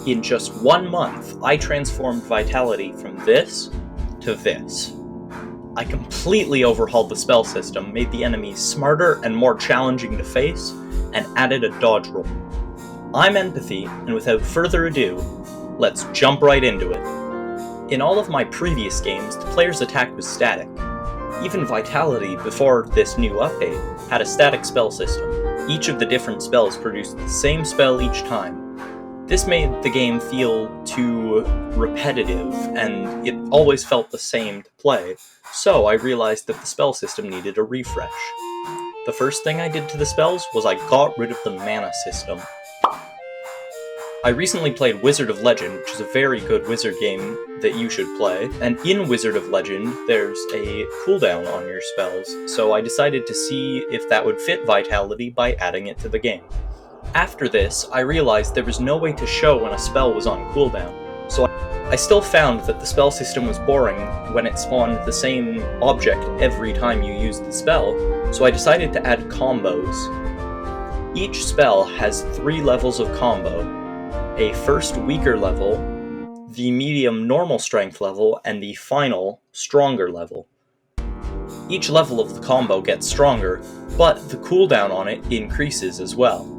In just 1 month, I transformed Vitality from this to this. I completely overhauled the spell system, made the enemies smarter and more challenging to face, and added a dodge roll. I'm Empathy, and without further ado, let's jump right into it. In all of my previous games, the player's attack was static. Even Vitality, before this new update, had a static spell system. Each of the different spells produced the same spell each time. This made the game feel too repetitive, and it always felt the same to play, so I realized that the spell system needed a refresh. The first thing I did to the spells was I got rid of the mana system. I recently played Wizard of Legend, which is a very good wizard game that you should play, and in Wizard of Legend there's a cooldown on your spells, so I decided to see if that would fit Vitality by adding it to the game. After this, I realized there was no way to show when a spell was on cooldown, so I still found that the spell system was boring when it spawned the same object every time you used the spell, so I decided to add combos. Each spell has 3 levels of combo: a first weaker level, the medium normal strength level, and the final stronger level. Each level of the combo gets stronger, but the cooldown on it increases as well.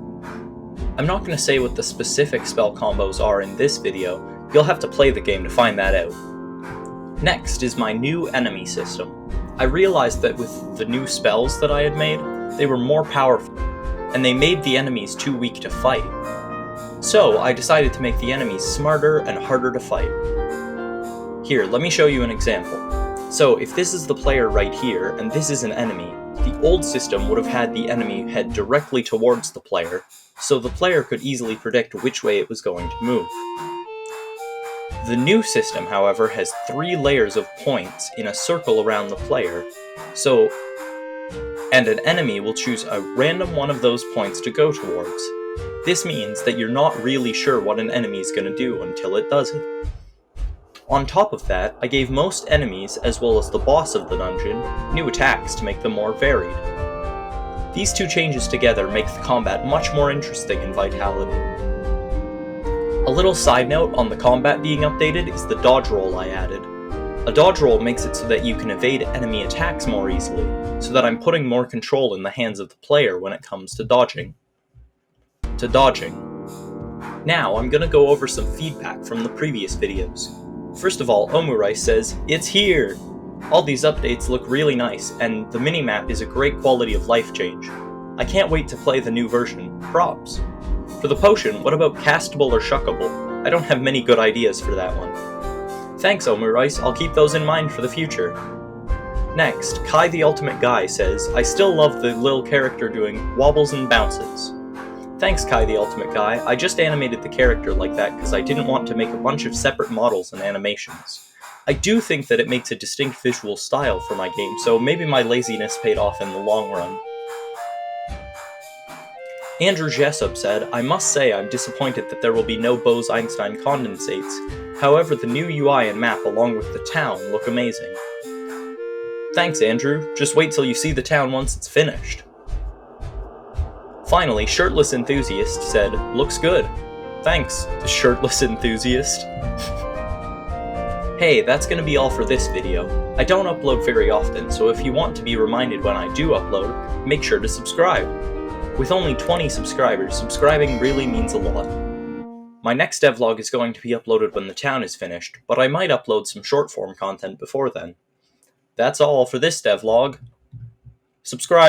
I'm not going to say what the specific spell combos are in this video, you'll have to play the game to find that out. Next is my new enemy system. I realized that with the new spells that I had made, they were more powerful, and they made the enemies too weak to fight. So I decided to make the enemies smarter and harder to fight. Here, let me show you an example. So if this is the player right here, and this is an enemy, the old system would have had the enemy head directly towards the player, so the player could easily predict which way it was going to move. The new system, however, has 3 layers of points in a circle around the player, and an enemy will choose a random one of those points to go towards. This means that you're not really sure what an enemy is going to do until it does it. On top of that, I gave most enemies, as well as the boss of the dungeon, new attacks to make them more varied. These two changes together make the combat much more interesting in Vitality. A little side note on the combat being updated is the dodge roll I added. A dodge roll makes it so that you can evade enemy attacks more easily, so that I'm putting more control in the hands of the player when it comes to dodging. Now I'm gonna go over some feedback from the previous videos. First of all, Omurai says, "It's here!" All these updates look really nice, and the minimap is a great quality of life change. I can't wait to play the new version. Props. For the potion, what about castable or shuckable? I don't have many good ideas for that one. Thanks, Omurai, I'll keep those in mind for the future. Next, Kai the Ultimate Guy says, "I still love the lil character doing wobbles and bounces." Thanks, Kai the Ultimate Guy. I just animated the character like that because I didn't want to make a bunch of separate models and animations. I do think that it makes a distinct visual style for my game, so maybe my laziness paid off in the long run. Andrew Jessup said, "I must say I'm disappointed that there will be no Bose-Einstein condensates. However, the new UI and map along with the town look amazing." Thanks, Andrew. Just wait till you see the town once it's finished. Finally, Shirtless Enthusiast said, "Looks good." Thanks, the Shirtless Enthusiast. Hey, that's gonna be all for this video. I don't upload very often, so if you want to be reminded when I do upload, make sure to subscribe. With only 20 subscribers, subscribing really means a lot. My next devlog is going to be uploaded when the town is finished, but I might upload some short-form content before then. That's all for this devlog. Subscribe.